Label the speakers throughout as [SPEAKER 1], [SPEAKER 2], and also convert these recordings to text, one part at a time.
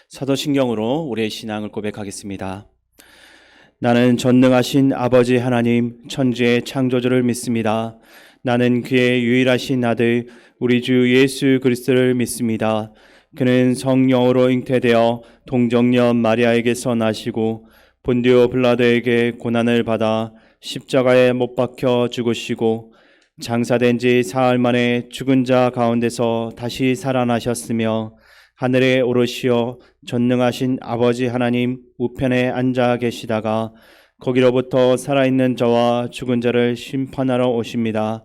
[SPEAKER 1] 사도신경으로 우리의 신앙을 고백하겠습니다. 나는 전능하신 아버지 하나님 천지의 창조주를 믿습니다. 나는 그의 유일하신 아들 우리 주 예수 그리스도를 믿습니다. 그는 성령으로 잉태되어 동정녀 마리아에게서 나시고 본디오 빌라도에게 고난을 받아 십자가에 못 박혀 죽으시고 장사된 지 사흘 만에 죽은 자 가운데서 다시 살아나셨으며 하늘에 오르시어 전능하신 아버지 하나님 우편에 앉아 계시다가 거기로부터 살아있는 자와 죽은 자를 심판하러 오십니다.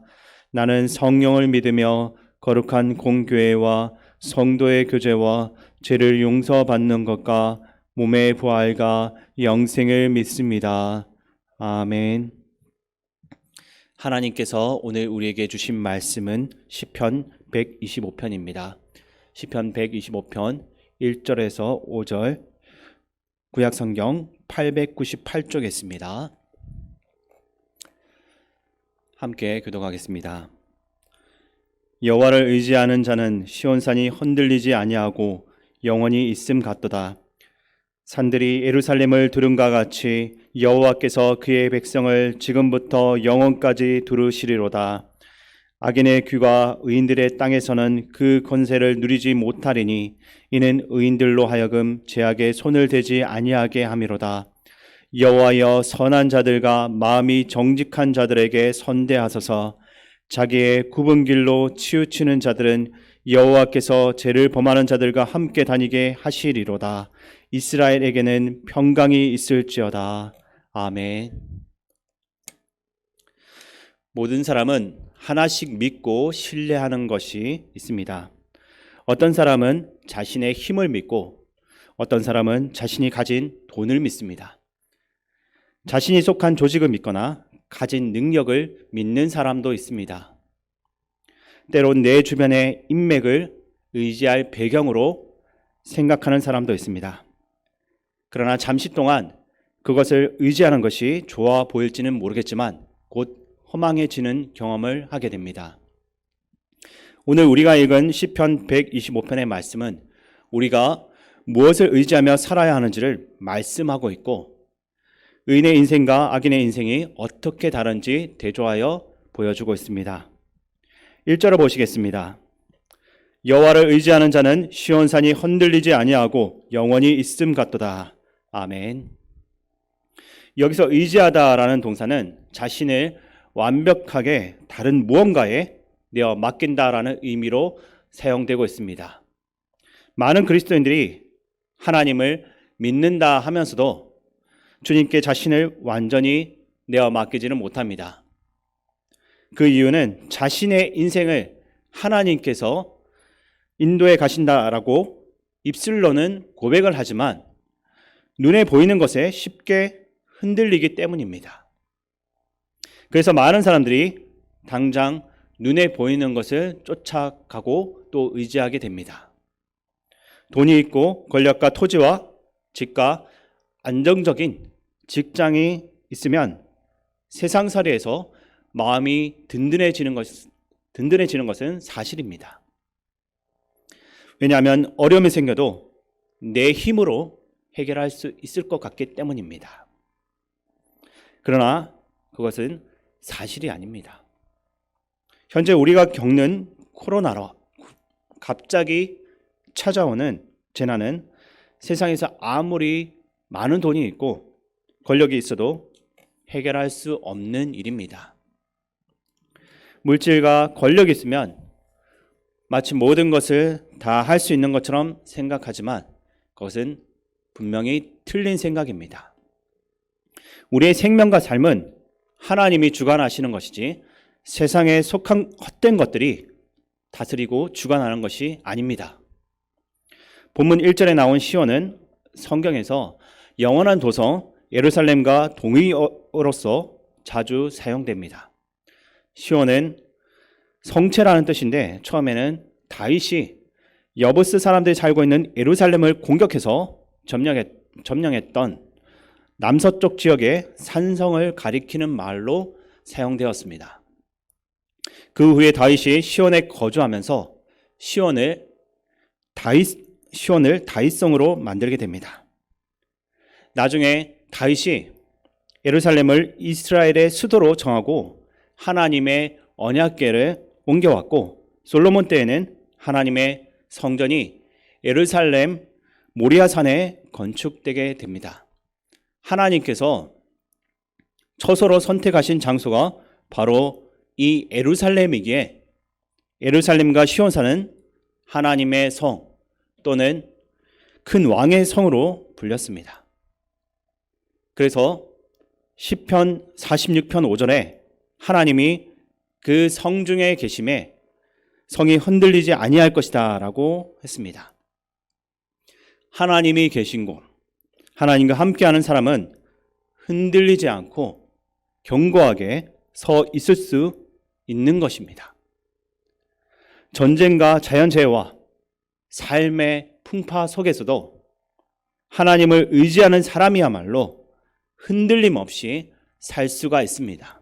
[SPEAKER 1] 나는 성령을 믿으며 거룩한 공교회와 성도의 교제와 죄를 용서받는 것과 몸의 부활과 영생을 믿습니다. 아멘. 하나님께서 오늘 우리에게 주신 말씀은 시편 125편입니다. 시편 125편 1절에서 5절 구약성경 898쪽에 있습니다. 함께 교독하겠습니다. 여호와를 의지하는 자는 시온산이 흔들리지 아니하고 영원히 있음 같도다. 산들이 예루살렘을 두른과 같이 여호와께서 그의 백성을 지금부터 영원까지 두르시리로다. 악인의 귀가 의인들의 땅에서는 그 권세를 누리지 못하리니 이는 의인들로 하여금 죄악에 손을 대지 아니하게 함이로다. 여호와여 선한 자들과 마음이 정직한 자들에게 선대하소서. 자기의 굽은 길로 치우치는 자들은 여호와께서 죄를 범하는 자들과 함께 다니게 하시리로다. 이스라엘에게는 평강이 있을지어다. 아멘. 모든 사람은 하나씩 믿고 신뢰하는 것이 있습니다. 어떤 사람은 자신의 힘을 믿고 어떤 사람은 자신이 가진 돈을 믿습니다. 자신이 속한 조직을 믿거나 가진 능력을 믿는 사람도 있습니다. 때론 내 주변의 인맥을 의지할 배경으로 생각하는 사람도 있습니다. 그러나 잠시 동안 그것을 의지하는 것이 좋아 보일지는 모르겠지만 곧 허망해지는 경험을 하게 됩니다. 오늘 우리가 읽은 시편 125편의 말씀은 우리가 무엇을 의지하며 살아야 하는지를 말씀하고 있고 의인의 인생과 악인의 인생이 어떻게 다른지 대조하여 보여주고 있습니다. 1절을 보시겠습니다. 여호와를 의지하는 자는 시온산이 흔들리지 아니하고 영원히 있음 같도다. 아멘. 여기서 의지하다라는 동사는 자신을 완벽하게 다른 무언가에 내어 맡긴다라는 의미로 사용되고 있습니다. 많은 그리스도인들이 하나님을 믿는다 하면서도 주님께 자신을 완전히 내어 맡기지는 못합니다. 그 이유는 자신의 인생을 하나님께서 인도해 가신다라고 입술로는 고백을 하지만 눈에 보이는 것에 쉽게 흔들리기 때문입니다. 그래서 많은 사람들이 당장 눈에 보이는 것을 쫓아가고 또 의지하게 됩니다. 돈이 있고 권력과 토지와 집과 안정적인 직장이 있으면 세상살이에서 마음이 든든해지는 것은 사실입니다. 왜냐하면 어려움이 생겨도 내 힘으로 해결할 수 있을 것 같기 때문입니다. 그러나 그것은 사실이 아닙니다. 현재 우리가 겪는 코로나로 갑자기 찾아오는 재난은 세상에서 아무리 많은 돈이 있고 권력이 있어도 해결할 수 없는 일입니다. 물질과 권력이 있으면 마치 모든 것을 다 할 수 있는 것처럼 생각하지만 그것은 분명히 틀린 생각입니다. 우리의 생명과 삶은 하나님이 주관하시는 것이지 세상에 속한 헛된 것들이 다스리고 주관하는 것이 아닙니다. 본문 1절에 나온 시온은 성경에서 영원한 도성 예루살렘과 동의어로서 자주 사용됩니다. 시온은 성체라는 뜻인데 처음에는 다윗이 여부스 사람들이 살고 있는 예루살렘을 공격해서 점령했던 남서쪽 지역의 산성을 가리키는 말로 사용되었습니다. 그 후에 다윗이 시온에 거주하면서 시온을 시온을 다윗성으로 만들게 됩니다. 나중에 다윗이 예루살렘을 이스라엘의 수도로 정하고 하나님의 언약궤를 옮겨왔고, 솔로몬 때에는 하나님의 성전이 예루살렘 모리아산에 건축되게 됩니다. 하나님께서 처소로 선택하신 장소가 바로 이 예루살렘이기에 예루살렘과 시온산은 하나님의 성 또는 큰 왕의 성으로 불렸습니다. 그래서 시편 46편 5절에 하나님이 그 성중에 계심에 성이 흔들리지 아니할 것이다 라고 했습니다. 하나님이 계신 곳, 하나님과 함께하는 사람은 흔들리지 않고 견고하게 서 있을 수 있는 것입니다. 전쟁과 자연재해와 삶의 풍파 속에서도 하나님을 의지하는 사람이야말로 흔들림 없이 살 수가 있습니다.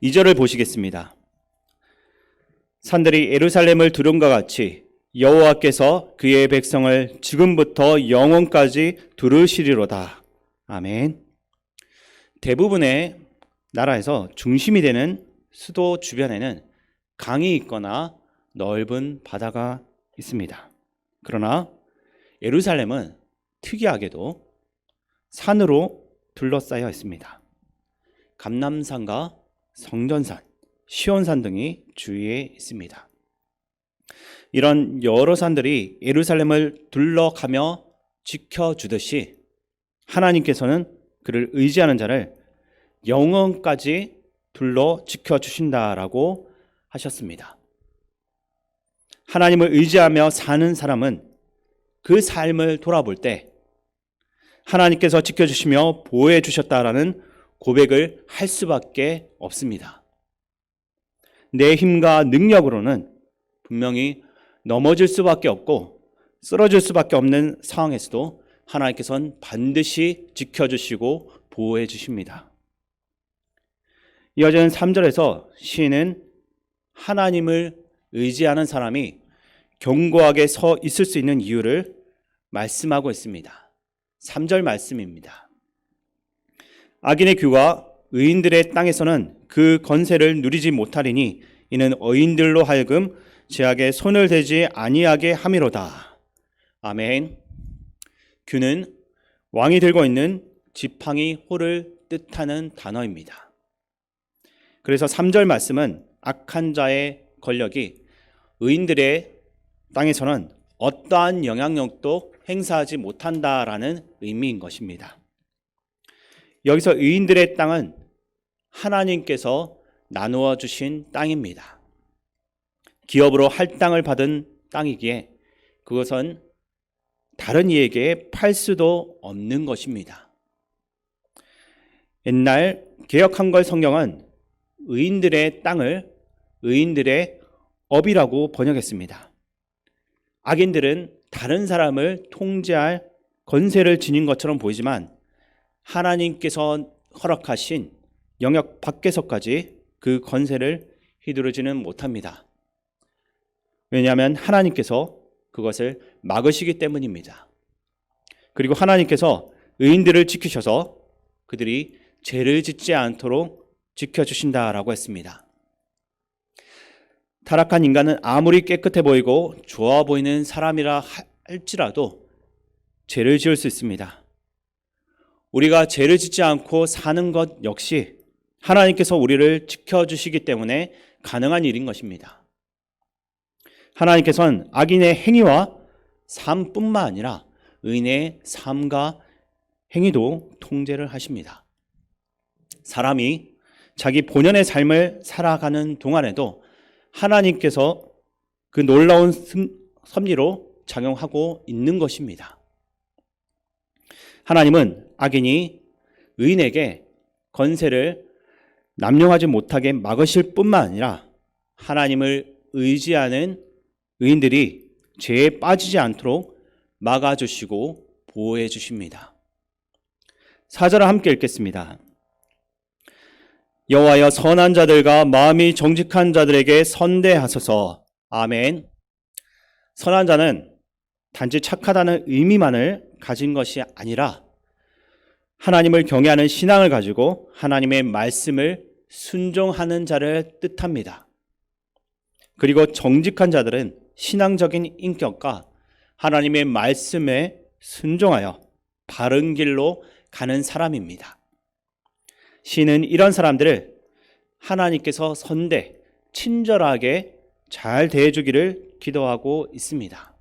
[SPEAKER 1] 2절을 보시겠습니다. 산들이 예루살렘을 두름과 같이 여호와께서 그의 백성을 지금부터 영원까지 두르시리로다. 아멘. 대부분의 나라에서 중심이 되는 수도 주변에는 강이 있거나 넓은 바다가 있습니다. 그러나 예루살렘은 특이하게도 산으로 둘러싸여 있습니다. 감람산과 성전산, 시온산 등이 주위에 있습니다. 이런 여러 산들이 예루살렘을 둘러가며 지켜주듯이 하나님께서는 그를 의지하는 자를 영원까지 둘러 지켜주신다라고 하셨습니다. 하나님을 의지하며 사는 사람은 그 삶을 돌아볼 때 하나님께서 지켜주시며 보호해 주셨다라는 고백을 할 수밖에 없습니다. 내 힘과 능력으로는 분명히 넘어질 수밖에 없고 쓰러질 수밖에 없는 상황에서도 하나님께서는 반드시 지켜주시고 보호해 주십니다. 이어지는 3절에서 시인은 하나님을 의지하는 사람이 견고하게 서 있을 수 있는 이유를 말씀하고 있습니다. 3절 말씀입니다. 악인의 규가 의인들의 땅에서는 그 건세를 누리지 못하리니 이는 의인들로 하여금 죄악에 손을 대지 아니하게 함이로다. 아멘. 규는 왕이 들고 있는 지팡이 홀을 뜻하는 단어입니다. 그래서 3절 말씀은 악한 자의 권력이 의인들의 땅에서는 어떠한 영향력도 행사하지 못한다라는 의미인 것입니다. 여기서 의인들의 땅은 하나님께서 나누어 주신 땅입니다. 기업으로 할당을 받은 땅이기에 그것은 다른 이에게 팔 수도 없는 것입니다. 옛날 개역한글 성경은 의인들의 땅을 의인들의 업이라고 번역했습니다. 악인들은 다른 사람을 통제할 권세를 지닌 것처럼 보이지만 하나님께서 허락하신 영역 밖에서까지 그 권세를 휘두르지는 못합니다. 왜냐하면 하나님께서 그것을 막으시기 때문입니다. 그리고 하나님께서 의인들을 지키셔서 그들이 죄를 짓지 않도록 지켜주신다라고 했습니다. 타락한 인간은 아무리 깨끗해 보이고 좋아 보이는 사람이라 할지라도 죄를 지을 수 있습니다. 우리가 죄를 짓지 않고 사는 것 역시 하나님께서 우리를 지켜주시기 때문에 가능한 일인 것입니다. 하나님께서는 악인의 행위와 삶뿐만 아니라 의인의 삶과 행위도 통제를 하십니다. 사람이 자기 본연의 삶을 살아가는 동안에도 하나님께서 그 놀라운 섭리로 작용하고 있는 것입니다. 하나님은 악인이 의인에게 권세를 남용하지 못하게 막으실 뿐만 아니라 하나님을 의지하는 의인들이 죄에 빠지지 않도록 막아주시고 보호해 주십니다. 4절을 함께 읽겠습니다. 여호와여 선한 자들과 마음이 정직한 자들에게 선대하소서. 아멘. 선한 자는 단지 착하다는 의미만을 가진 것이 아니라 하나님을 경외하는 신앙을 가지고 하나님의 말씀을 순종하는 자를 뜻합니다. 그리고 정직한 자들은 신앙적인 인격과 하나님의 말씀에 순종하여 바른 길로 가는 사람입니다. 시인은 이런 사람들을 하나님께서 선대, 친절하게 잘 대해주기를 기도하고 있습니다.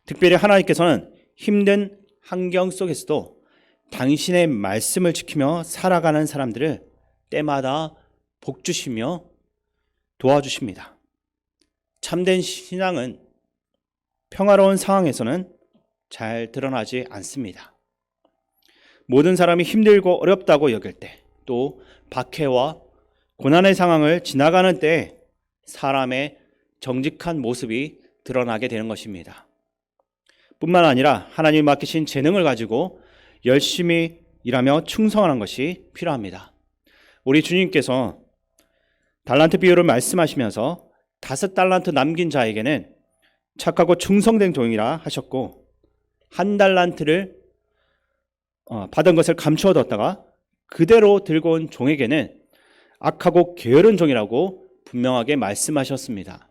[SPEAKER 1] 특별히 하나님께서는 힘든 환경 속에서도 당신의 말씀을 지키며 살아가는 사람들을 때마다 복주시며 도와주십니다. 참된 신앙은 평화로운 상황에서는 잘 드러나지 않습니다. 모든 사람이 힘들고 어렵다고 여길 때, 또 박해와 고난의 상황을 지나가는 때 사람의 정직한 모습이 드러나게 되는 것입니다. 뿐만 아니라 하나님이 맡기신 재능을 가지고 열심히 일하며 충성하는 것이 필요합니다. 우리 주님께서 달란트 비유를 말씀하시면서 5달란트 남긴 자에게는 착하고 충성된 종이라 하셨고, 1달란트를 받은 것을 감추어 뒀다가 그대로 들고 온 종에게는 악하고 게으른 종이라고 분명하게 말씀하셨습니다.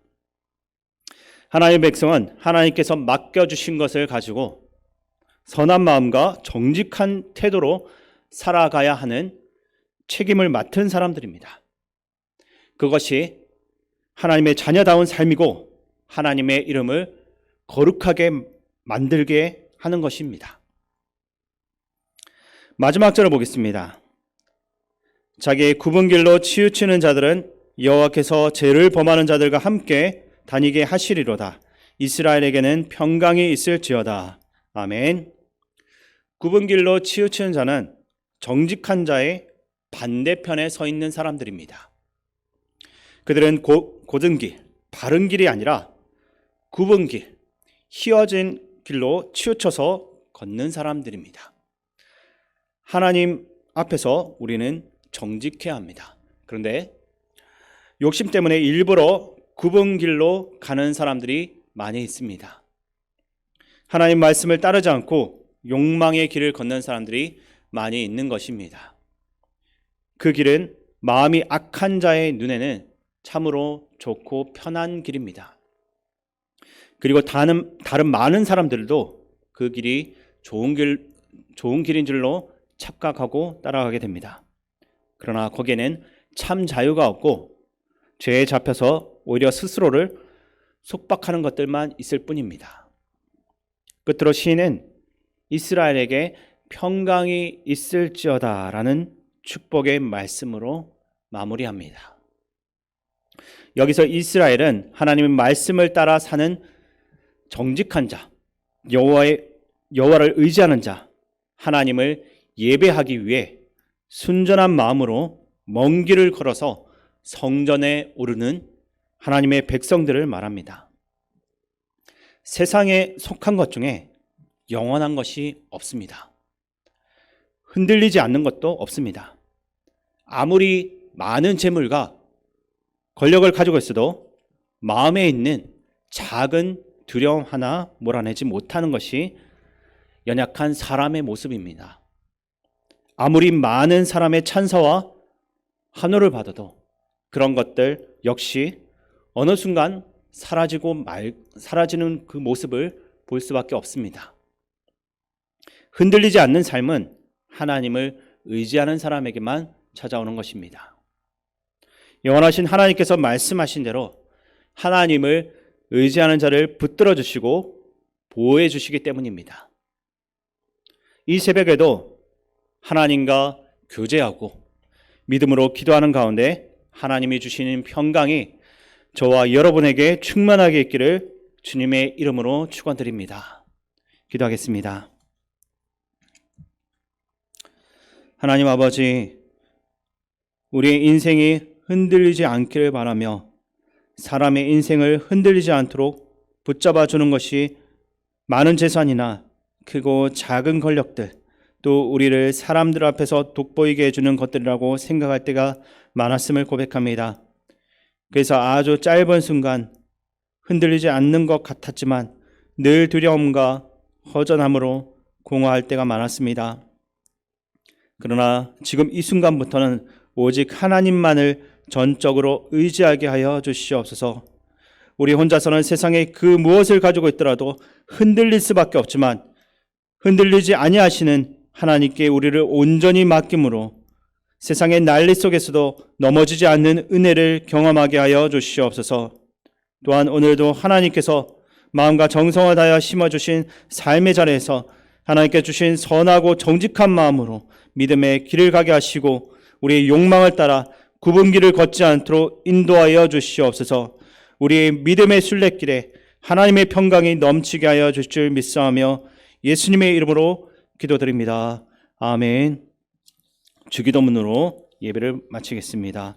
[SPEAKER 1] 하나님의 백성은 하나님께서 맡겨주신 것을 가지고 선한 마음과 정직한 태도로 살아가야 하는 책임을 맡은 사람들입니다. 그것이 하나님의 자녀다운 삶이고 하나님의 이름을 거룩하게 만들게 하는 것입니다. 마지막 절을 보겠습니다. 자기의 굽은 길로 치우치는 자들은 여호와께서 죄를 범하는 자들과 함께 다니게 하시리로다. 이스라엘에게는 평강이 있을지어다. 아멘. 굽은 길로 치우치는 자는 정직한 자의 반대편에 서 있는 사람들입니다. 그들은 곧은 길, 바른 길이 아니라 굽은 길, 휘어진 길로 치우쳐서 걷는 사람들입니다. 하나님 앞에서 우리는 정직해야 합니다. 그런데 욕심 때문에 일부러 굽은 길로 가는 사람들이 많이 있습니다. 하나님 말씀을 따르지 않고 욕망의 길을 걷는 사람들이 많이 있는 것입니다. 그 길은 마음이 악한 자의 눈에는 참으로 좋고 편한 길입니다. 그리고 다른 많은 사람들도 그 길이 좋은 길인 줄로 착각하고 따라가게 됩니다. 그러나 거기에는 참 자유가 없고 죄에 잡혀서 오히려 스스로를 속박하는 것들만 있을 뿐입니다. 끝으로 시인은 이스라엘에게 평강이 있을지어다 라는 축복의 말씀으로 마무리합니다. 여기서 이스라엘은 하나님의 말씀을 따라 사는 정직한 자, 여호와를 의지하는 자, 하나님을 예배하기 위해 순전한 마음으로 먼 길을 걸어서 성전에 오르는 하나님의 백성들을 말합니다. 세상에 속한 것 중에 영원한 것이 없습니다. 흔들리지 않는 것도 없습니다. 아무리 많은 재물과 권력을 가지고 있어도 마음에 있는 작은 두려움 하나 몰아내지 못하는 것이 연약한 사람의 모습입니다. 아무리 많은 사람의 찬사와 환호를 받아도 그런 것들 역시 어느 순간 사라지는 그 모습을 볼 수밖에 없습니다. 흔들리지 않는 삶은 하나님을 의지하는 사람에게만 찾아오는 것입니다. 영원하신 하나님께서 말씀하신 대로 하나님을 의지하는 자를 붙들어 주시고 보호해 주시기 때문입니다. 이 새벽에도 하나님과 교제하고 믿음으로 기도하는 가운데 하나님이 주시는 평강이 저와 여러분에게 충만하게 있기를 주님의 이름으로 축원드립니다. 기도하겠습니다. 하나님 아버지, 우리의 인생이 흔들리지 않기를 바라며 사람의 인생을 흔들리지 않도록 붙잡아 주는 것이 많은 재산이나 크고 작은 권력들, 또 우리를 사람들 앞에서 돋보이게 해주는 것들이라고 생각할 때가 많았음을 고백합니다. 그래서 아주 짧은 순간 흔들리지 않는 것 같았지만 늘 두려움과 허전함으로 공허할 때가 많았습니다. 그러나 지금 이 순간부터는 오직 하나님만을 전적으로 의지하게 하여 주시옵소서. 우리 혼자서는 세상에 그 무엇을 가지고 있더라도 흔들릴 수밖에 없지만 흔들리지 아니하시는 하나님께 우리를 온전히 맡김으로 세상의 난리 속에서도 넘어지지 않는 은혜를 경험하게 하여 주시옵소서. 또한 오늘도 하나님께서 마음과 정성을 다하여 심어주신 삶의 자리에서 하나님께 주신 선하고 정직한 마음으로 믿음의 길을 가게 하시고 우리의 욕망을 따라 굽은 길을 걷지 않도록 인도하여 주시옵소서. 우리의 믿음의 순례길에 하나님의 평강이 넘치게 하여 주실 줄 믿사오며 예수님의 이름으로 기도드립니다. 아멘. 주기도문으로 예배를 마치겠습니다.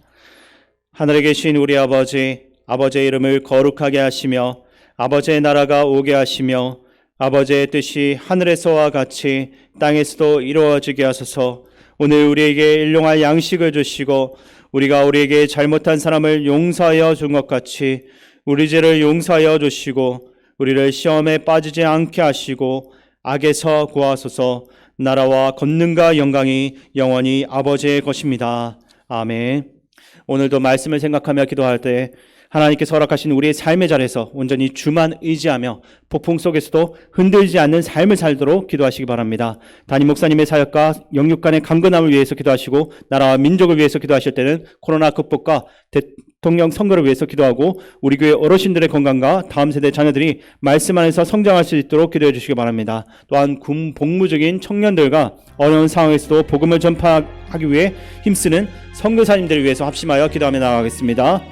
[SPEAKER 1] 하늘에 계신 우리 아버지, 아버지의 이름을 거룩하게 하시며 아버지의 나라가 오게 하시며 아버지의 뜻이 하늘에서와 같이 땅에서도 이루어지게 하소서. 오늘 우리에게 일용할 양식을 주시고 우리가 우리에게 잘못한 사람을 용서하여 준 것 같이 우리 죄를 용서하여 주시고 우리를 시험에 빠지지 않게 하시고 악에서 구하소서. 나라와 권능과 영광이 영원히 아버지의 것입니다. 아멘. 오늘도 말씀을 생각하며 기도할 때 하나님께서 허락하신 우리의 삶의 자리에서 온전히 주만 의지하며 폭풍 속에서도 흔들리지 않는 삶을 살도록 기도하시기 바랍니다. 담임 목사님의 사역과 영육 간의 강건함을 위해서 기도하시고 나라와 민족을 위해서 기도하실 때는 코로나 극복과 대통령 선거를 위해서 기도하고 우리 교회 어르신들의 건강과 다음 세대 자녀들이 말씀 안에서 성장할 수 있도록 기도해 주시기 바랍니다. 또한 군 복무적인 청년들과 어려운 상황에서도 복음을 전파하기 위해 힘쓰는 선교사님들을 위해서 합심하여 기도하며 나아가겠습니다.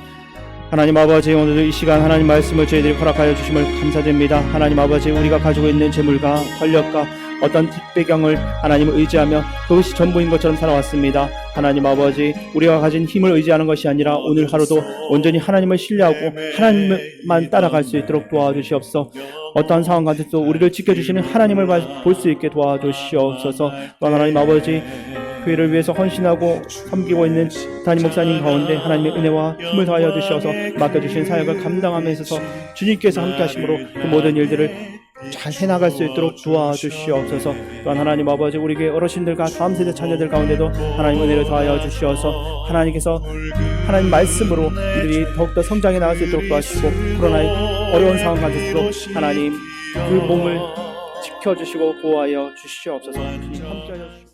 [SPEAKER 1] 하나님 아버지, 오늘도 이 시간 하나님 말씀을 저희들이 허락하여 주심을 감사드립니다. 하나님 아버지, 우리가 가지고 있는 재물과 권력과 어떤 뒷배경을 하나님을 의지하며 그것이 전부인 것처럼 살아왔습니다. 하나님 아버지, 우리가 가진 힘을 의지하는 것이 아니라 오늘 하루도 온전히 하나님을 신뢰하고 하나님만 따라갈 수 있도록 도와주시옵소서. 어떠한 상황 가운데도 우리를 지켜주시는 하나님을 볼 수 있게 도와주시옵소서. 또한 하나님 아버지, 교회를 위해서 헌신하고 섬기고 있는 담임 목사님 가운데 하나님의 은혜와 힘을 더하여 주셔서 맡겨주신 사역을 감당함에 있어서 주님께서 함께 하심으로 그 모든 일들을 잘 해나갈 수 있도록 도와주시옵소서. 또한 하나님 아버지, 우리 교회 어르신들과 다음 세대 자녀들 가운데도 하나님 은혜를 더하여 주시어서 하나님께서 하나님 말씀으로 이들이 더욱더 성장해 나갈 수 있도록 도와주시고 코로나의 어려운 상황 가운데서도 하나님 그 몸을 지켜주시고 보호하여 주시옵소서. 주님 함께 하여 주시옵소서.